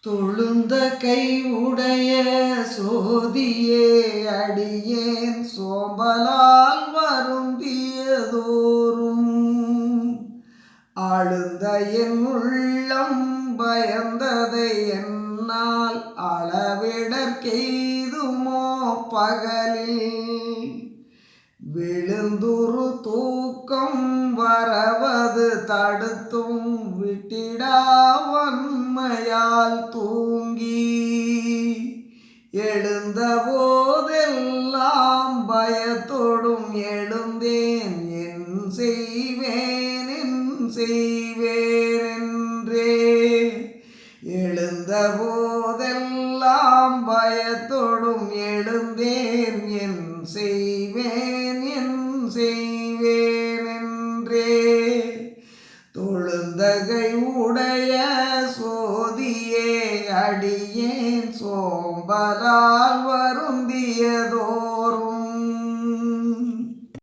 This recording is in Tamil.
தொழுந்த கை உடைய சோதியே அடியேன் சோம்பலால் வருந்தியதோறும் ஆளுந்த என் உள்ளம் பயந்ததை என்னால் அளவிடற்கெய்துமோ பகலில் விழுந்துரு தூக்கம் வரவது தடுத்தும் விட்டிடா வன்மையால் தூங்கி எழுந்த போதெல்லாம் பயத்தோடும் எழுந்தேன் என் செய்வேனென்றே எழுந்த போதெல்லாம் பயத்தோடும் எழுந்தேன் என் செய்வேனென்றே தொழுந்தகை உடைய சோதியே அடியேன் சோம்பலால் வருந்தியதோ